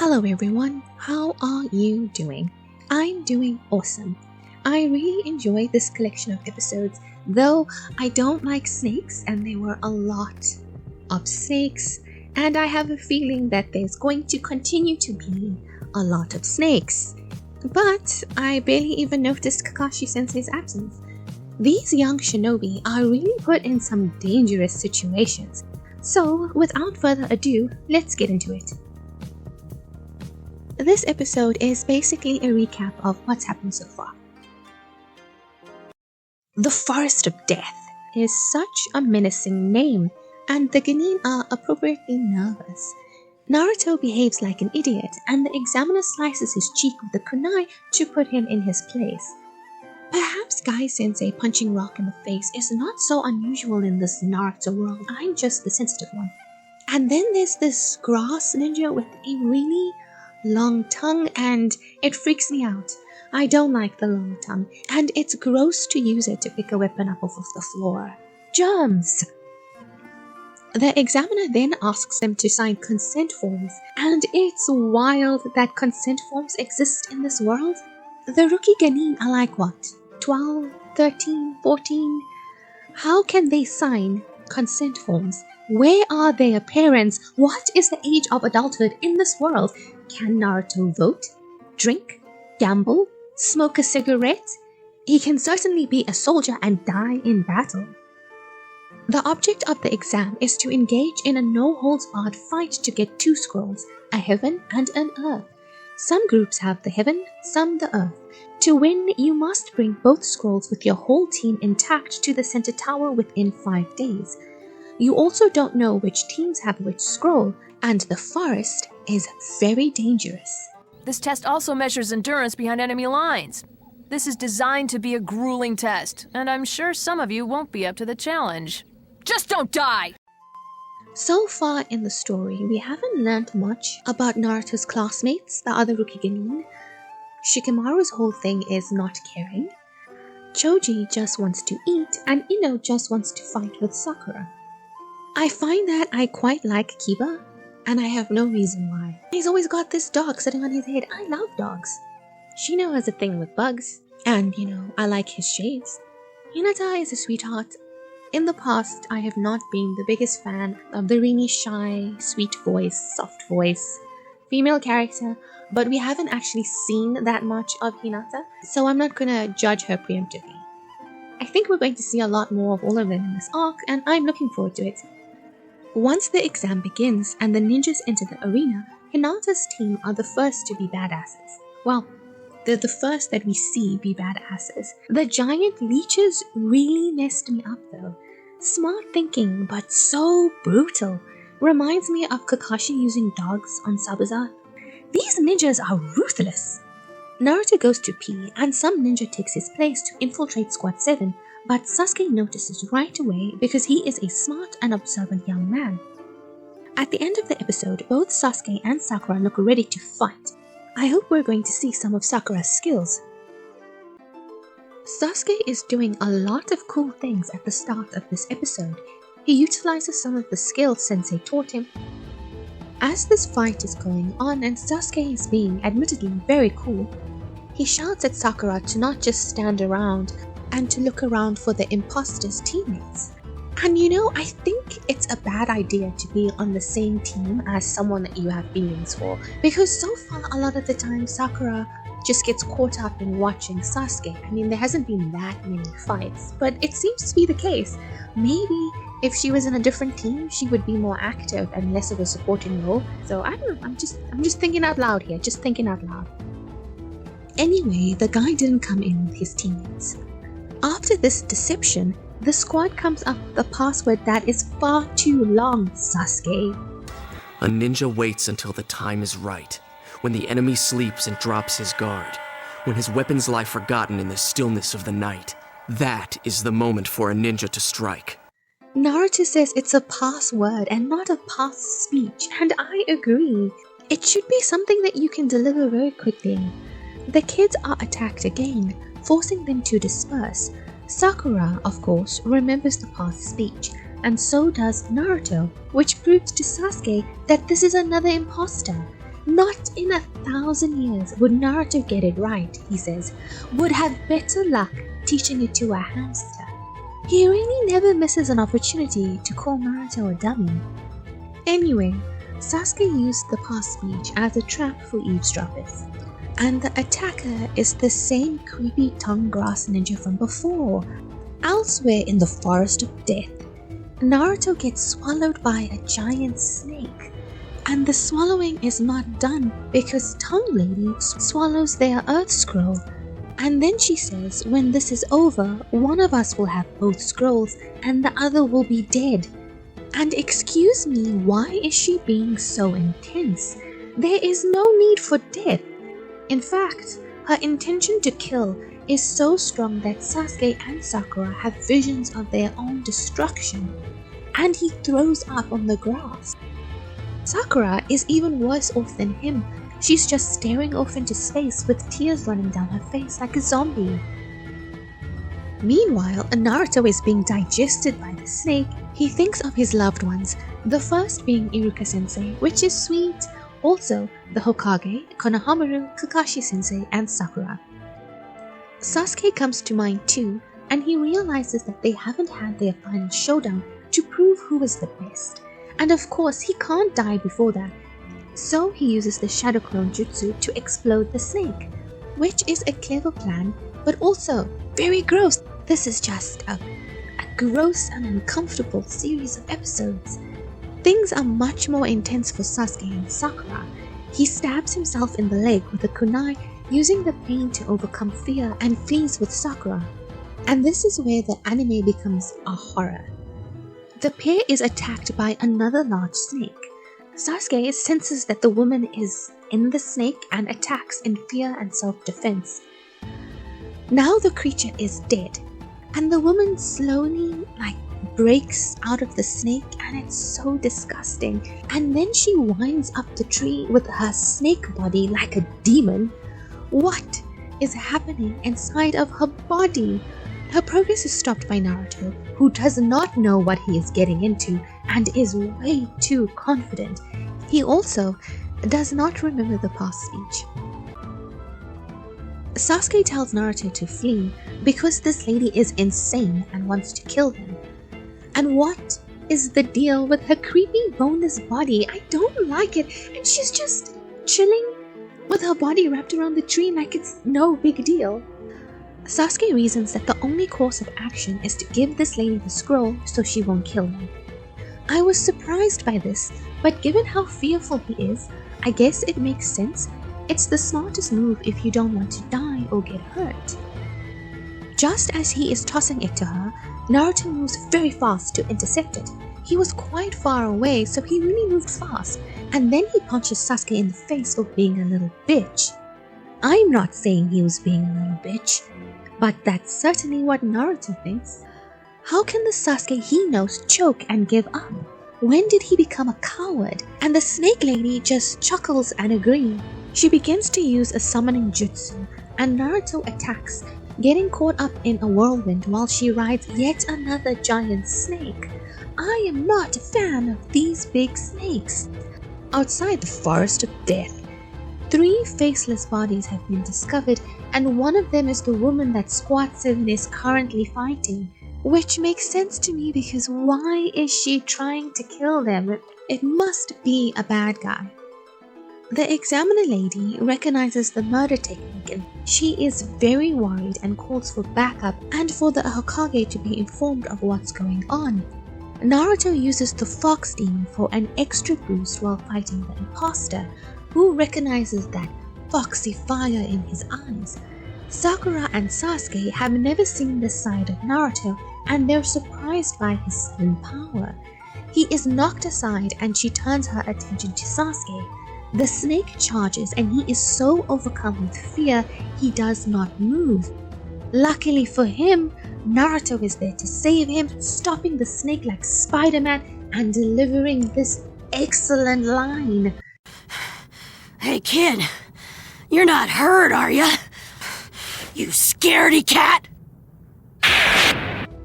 Hello everyone, how are you doing? I'm doing awesome. I really enjoy this collection of episodes, though I don't like snakes and there were a lot of snakes, and I have a feeling that there's going to continue to be a lot of snakes. But I barely even noticed Kakashi Sensei's absence. These young shinobi are really put in some dangerous situations. So without further ado, let's get into it. This episode is basically a recap of what's happened so far. The Forest of Death is such a menacing name, and the Genin are appropriately nervous. Naruto behaves like an idiot, and the examiner slices his cheek with a kunai to put him in his place. Perhaps Guy Sensei punching Rock in the face is not so unusual in this Naruto world. I'm just the sensitive one. And then there's this grass ninja with a really long tongue, and it freaks me out. I don't like the long tongue, and it's gross to use it to pick a weapon up off of the floor. Germs! The examiner then asks them to sign consent forms, and it's wild that consent forms exist in this world. The rookie Genin are like what? 12, 13, 14? How can they sign consent forms? Where are their parents? What is the age of adulthood in this world? Can Naruto vote, drink, gamble, smoke a cigarette? He can certainly be a soldier and die in battle. The object of the exam is to engage in a no-holds-barred fight to get two scrolls, a heaven and an earth. Some groups have the heaven, some the earth. To win, you must bring both scrolls with your whole team intact to the center tower within 5 days. You also don't know which teams have which scroll, and the forest is very dangerous. This test also measures endurance behind enemy lines. This is designed to be a grueling test, and I'm sure some of you won't be up to the challenge. Just don't die! So far in the story, we haven't learned much about Naruto's classmates, the other rookie Genin. Shikamaru's whole thing is not caring. Choji just wants to eat, and Ino just wants to fight with Sakura. I find that I quite like Kiba, and I have no reason why. He's always got this dog sitting on his head. I love dogs. Shino has a thing with bugs, and I like his shades. Hinata is a sweetheart. In the past, I have not been the biggest fan of the really shy, sweet voice, soft voice, female character, but we haven't actually seen that much of Hinata, so I'm not gonna judge her preemptively. I think we're going to see a lot more of all of them in this arc, and I'm looking forward to it. Once the exam begins and the ninjas enter the arena, Hinata's team are the first to be badasses. Well, they're the first that we see be badasses. The giant leeches really messed me up though. Smart thinking, but so brutal. Reminds me of Kakashi using dogs on Sabuza. These ninjas are ruthless. Naruto goes to pee, and some ninja takes his place to infiltrate Squad 7, but Sasuke notices right away because he is a smart and observant young man. At the end of the episode, both Sasuke and Sakura look ready to fight. I hope we're going to see some of Sakura's skills. Sasuke is doing a lot of cool things at the start of this episode. He utilizes some of the skills Sensei taught him. As this fight is going on and Sasuke is being admittedly very cool, he shouts at Sakura to not just stand around and to look around for the imposter's teammates. And I think it's a bad idea to be on the same team as someone that you have feelings for, because so far a lot of the time Sakura just gets caught up in watching Sasuke. I mean, there hasn't been that many fights, but it seems to be the case. Maybe if she was in a different team, she would be more active and less of a supporting role. So I don't know, I'm just thinking out loud here, just thinking out loud. Anyway, the guy didn't come in with his teammates. After this deception, the squad comes up with a password that is far too long, Sasuke. A ninja waits until the time is right, when the enemy sleeps and drops his guard, when his weapons lie forgotten in the stillness of the night. That is the moment for a ninja to strike. Naruto says it's a password and not a pass speech, and I agree. It should be something that you can deliver very quickly. The kids are attacked again, forcing them to disperse. Sakura, of course, remembers the past speech, and so does Naruto, which proves to Sasuke that this is another imposter. Not in 1,000 years would Naruto get it right, he says. Would have better luck teaching it to a hamster. He really never misses an opportunity to call Naruto a dummy. Anyway, Sasuke used the past speech as a trap for eavesdroppers. And the attacker is the same creepy tongue grass ninja from before. Elsewhere in the Forest of Death, Naruto gets swallowed by a giant snake. And the swallowing is not done because Tongue Lady swallows their Earth Scroll. And then she says when this is over, one of us will have both scrolls and the other will be dead. And excuse me, why is she being so intense? There is no need for death. In fact, her intention to kill is so strong that Sasuke and Sakura have visions of their own destruction, and he throws up on the grass. Sakura is even worse off than him. She's just staring off into space with tears running down her face like a zombie. Meanwhile, Naruto is being digested by the snake. He thinks of his loved ones, the first being Iruka-sensei, which is sweet. Also, the Hokage, Konohamaru, Kakashi-sensei, and Sakura. Sasuke comes to mind too, and he realizes that they haven't had their final showdown to prove who is the best. And of course, he can't die before that. So he uses the Shadow Clone Jutsu to explode the snake, which is a clever plan, but also very gross. This is just a gross and uncomfortable series of episodes. Things are much more intense for Sasuke and Sakura. He stabs himself in the leg with a kunai, using the pain to overcome fear, and flees with Sakura. And this is where the anime becomes a horror. The pair is attacked by another large snake. Sasuke senses that the woman is in the snake and attacks in fear and self-defense. Now the creature is dead, and the woman slowly breaks out of the snake, and it's so disgusting. And then she winds up the tree with her snake body like a demon. What is happening inside of her body? Her progress is stopped by Naruto, who does not know what he is getting into and is way too confident. He also does not remember the past speech. Sasuke tells Naruto to flee because this lady is insane and wants to kill him. And what is the deal with her creepy boneless body? I don't like it, and she's just chilling with her body wrapped around the tree like it's no big deal. Sasuke reasons that the only course of action is to give this lady the scroll so she won't kill him. I was surprised by this, but given how fearful he is, I guess it makes sense. It's the smartest move if you don't want to die or get hurt. Just as he is tossing it to her, Naruto moves very fast to intercept it. He was quite far away, so he really moved fast, and then he punches Sasuke in the face for being a little bitch. I'm not saying he was being a little bitch, but that's certainly what Naruto thinks. How can the Sasuke he knows choke and give up? When did he become a coward? And the snake lady just chuckles and agrees. She begins to use a summoning jutsu, and Naruto attacks, getting caught up in a whirlwind while she rides yet another giant snake. I am not a fan of these big snakes. Outside the Forest of Death, 3 faceless bodies have been discovered, and one of them is the woman that Squad 7 is currently fighting. Which makes sense to me because why is she trying to kill them? It must be a bad guy. The examiner lady recognizes the murder technique, and she is very worried and calls for backup and for the Hokage to be informed of what's going on. Naruto uses the Fox Demon for an extra boost while fighting the imposter, who recognizes that foxy fire in his eyes. Sakura and Sasuke have never seen this side of Naruto, and they're surprised by his sudden power. He is knocked aside and she turns her attention to Sasuke. The snake charges and he is so overcome with fear he does not move. Luckily for him, Naruto is there to save him, stopping the snake like Spider-Man and delivering this excellent line. Hey kid, you're not hurt, are ya? You scaredy cat!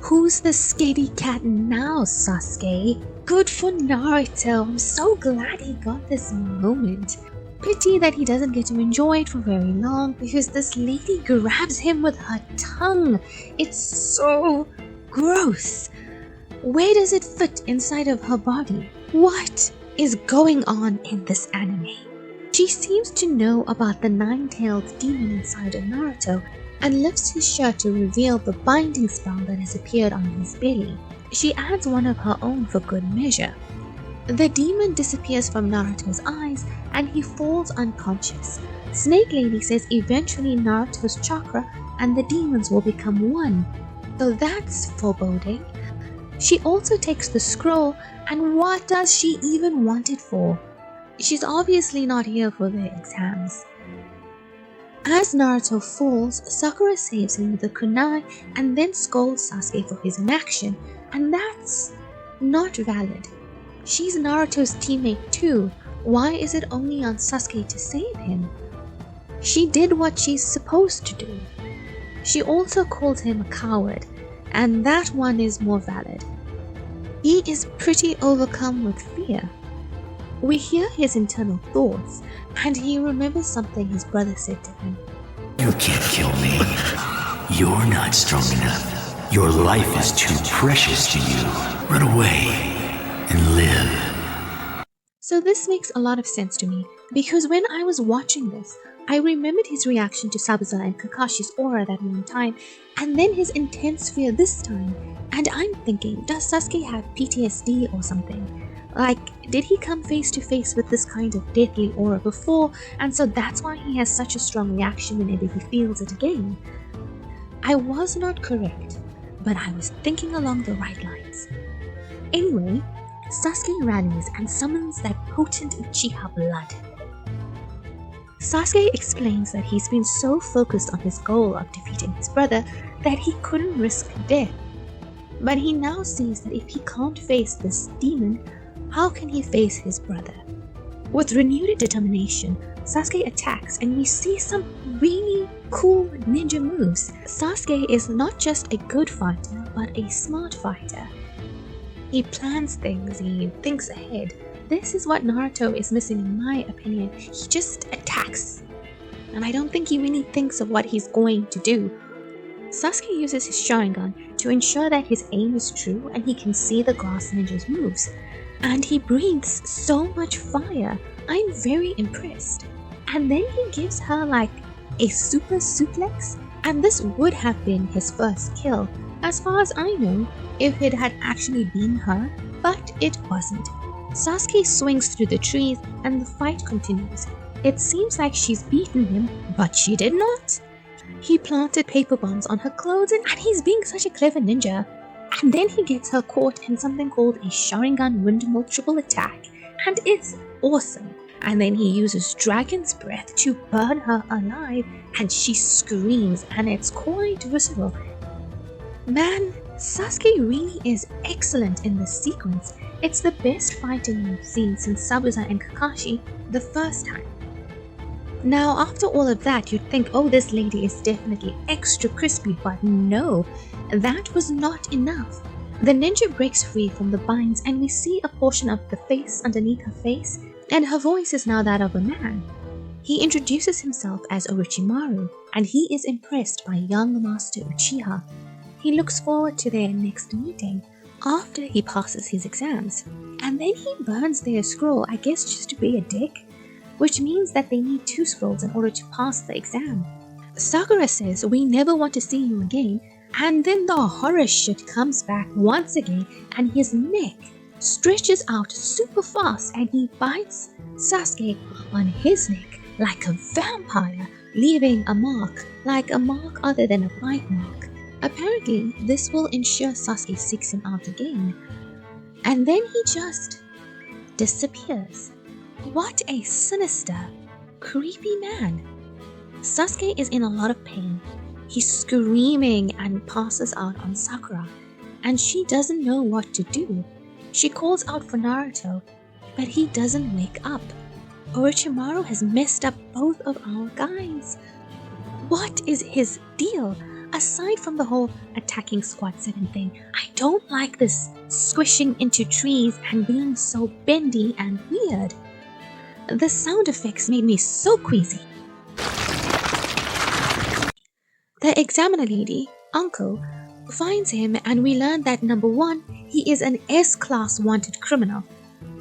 Who's the scaredy cat now, Sasuke? Good for Naruto, I'm so glad he got this moment. pity that he doesn't get to enjoy it for very long because this lady grabs him with her tongue. It's so gross. Where does it fit inside of her body? What is going on in this anime? She seems to know about the nine-tailed demon inside of Naruto and lifts his shirt to reveal the binding spell that has appeared on his belly. She adds one of her own for good measure. The demon disappears from Naruto's eyes and he falls unconscious. Snake Lady says eventually Naruto's chakra and the demons will become one. So that's foreboding. She also takes the scroll, and what does she even want it for? She's obviously not here for the exams. As Naruto falls, Sakura saves him with a kunai and then scolds Sasuke for his inaction, and that's not valid. She's Naruto's teammate too. Why is it only on Sasuke to save him? She did what she's supposed to do. She also called him a coward, and that one is more valid. He is pretty overcome with fear. We hear his internal thoughts, and he remembers something his brother said to him. You can't kill me. You're not strong enough. Your life is too precious to you. Run away and live. So this makes a lot of sense to me, because when I was watching this, I remembered his reaction to Sabuza and Kakashi's aura that one time, and then his intense fear this time, and I'm thinking, does Sasuke have PTSD or something? Like, did he come face to face with this kind of deathly aura before, and so that's why he has such a strong reaction whenever he feels it again? I was not correct, but I was thinking along the right lines. Anyway, Sasuke rallies and summons that potent Uchiha blood. Sasuke explains that he's been so focused on his goal of defeating his brother that he couldn't risk death. But he now sees that if he can't face this demon, how can he face his brother? With renewed determination, Sasuke attacks and we see some really cool ninja moves. Sasuke is not just a good fighter, but a smart fighter. He plans things, he thinks ahead. This is what Naruto is missing in my opinion. He just attacks. And I don't think he really thinks of what he's going to do. Sasuke uses his Sharingan to ensure that his aim is true and he can see the grass ninja's moves. And he breathes so much fire. I'm very impressed. And then he gives her like a super suplex, and this would have been his first kill, as far as I know, if it had actually been her, but it wasn't. Sasuke swings through the trees and the fight continues. It seems like she's beaten him, but she did not. He planted paper bombs on her clothes and he's being such a clever ninja. And then he gets her caught in something called a Sharingan windmill triple attack, and it's awesome. And then he uses Dragon's Breath to burn her alive, and she screams, and it's quite visceral. Man, Sasuke really is excellent in this sequence. It's the best fighting we've seen since Sabuza and Kakashi the first time. Now, after all of that, you'd think, oh, this lady is definitely extra crispy, but no, that was not enough. The ninja breaks free from the binds and we see a portion of the face underneath her face, and her voice is now that of a man. He introduces himself as Orochimaru, and he is impressed by young Master Uchiha. He looks forward to their next meeting after he passes his exams, and then he burns their scroll, I guess just to be a dick, which means that they need 2 scrolls in order to pass the exam. Sakura says, "We never want to see you again," and then the horror shit comes back once again, and his neck stretches out super fast and he bites Sasuke on his neck like a vampire, leaving a mark, like a mark other than a bite mark. Apparently, this will ensure Sasuke seeks him out again. And then he just disappears. What a sinister, creepy man. Sasuke is in a lot of pain. He's screaming and passes out on Sakura, and she doesn't know what to do. She calls out for Naruto, but he doesn't wake up. Orochimaru has messed up both of our guys. What is his deal? Aside from the whole attacking squad 7 thing, I don't like this squishing into trees and being so bendy and weird. The sound effects made me so queasy. The examiner lady, Uncle, finds him and we learn that number 1, he is an S-class wanted criminal.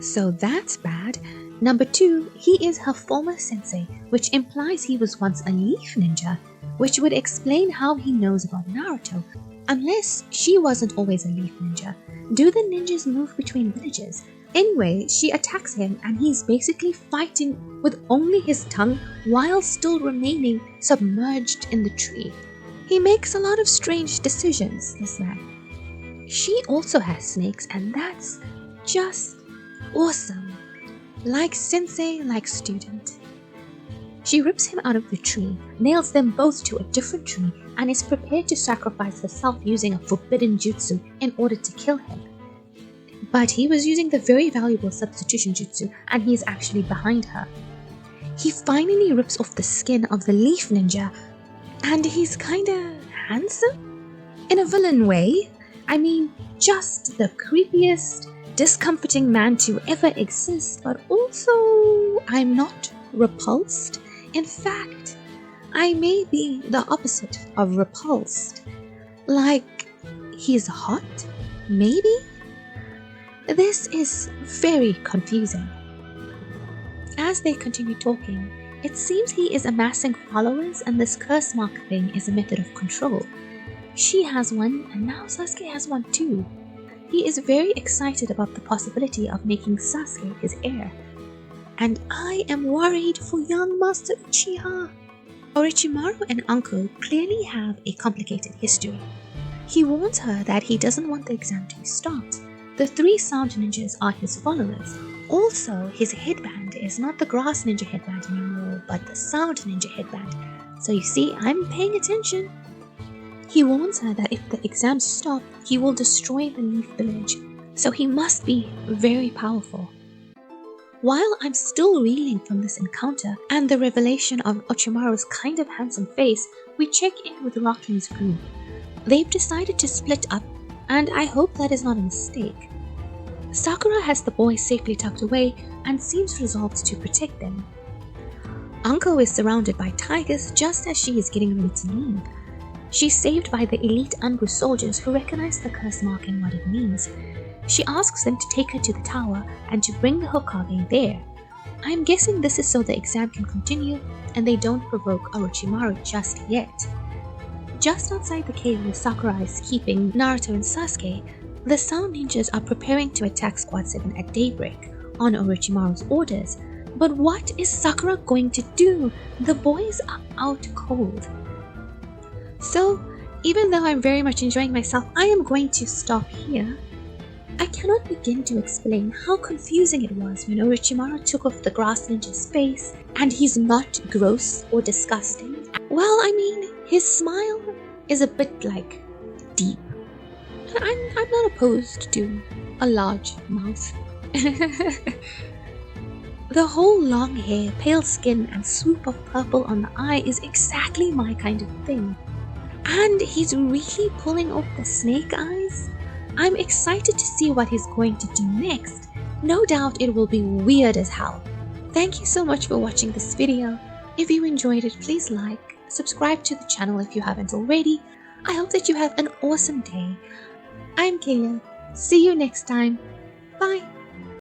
So that's bad. Number 2, he is her former sensei, which implies he was once a leaf ninja, which would explain how he knows about Naruto. Unless she wasn't always a leaf ninja. Do the ninjas move between villages? Anyway, she attacks him and he's basically fighting with only his tongue while still remaining submerged in the tree. He makes a lot of strange decisions, this man. She also has snakes and that's just awesome. Like sensei, like student. She rips him out of the tree, nails them both to a different tree, and is prepared to sacrifice herself using a forbidden jutsu in order to kill him. But he was using the very valuable substitution jutsu, and he is actually behind her. He finally rips off the skin of the leaf ninja, and he's kinda handsome? In a villain way. I mean, just the creepiest, discomforting man to ever exist, but also I'm not repulsed. In fact, I may be the opposite of repulsed. Like, he's hot? Maybe? This is very confusing. As they continue talking, it seems he is amassing followers and this curse mark thing is a method of control. She has one and now Sasuke has one too. He is very excited about the possibility of making Sasuke his heir. And I am worried for young Master Uchiha. Orochimaru and Uncle clearly have a complicated history. He warns her that he doesn't want the exam to be stopped. The 3 sound ninjas are his followers. Also, his headband is not the grass ninja headband anymore, but the sound ninja headband. So you see, I'm paying attention. He warns her that if the exams stop, he will destroy the Leaf Village. So he must be very powerful. While I'm still reeling from this encounter and the revelation of Orochimaru's kind of handsome face, we check in with Rocky's group. They've decided to split up, and I hope that is not a mistake. Sakura has the boys safely tucked away and seems resolved to protect them. Anko is surrounded by tigers just as she is getting ready to leave. She's saved by the elite Anbu soldiers who recognize the curse mark and what it means. She asks them to take her to the tower and to bring the Hokage there. I'm guessing this is so the exam can continue and they don't provoke Orochimaru just yet. Just outside the cave where Sakura is keeping Naruto and Sasuke, the Sound Ninjas are preparing to attack Squad 7 at daybreak on Orochimaru's orders. But what is Sakura going to do? The boys are out cold. So, even though I'm very much enjoying myself, I am going to stop here. I cannot begin to explain how confusing it was when Orochimaru took off the grass ninja's face and he's not gross or disgusting. Well, I mean, his smile is a bit like deep. I'm not opposed to a large mouth. The whole long hair, pale skin and swoop of purple on the eye is exactly my kind of thing. And he's really pulling off the snake eyes. I'm excited to see what he's going to do next. No doubt it will be weird as hell. Thank you so much for watching this video. If you enjoyed it, please like, subscribe to the channel if you haven't already. I hope that you have an awesome day. I'm Kayla. See you next time. Bye.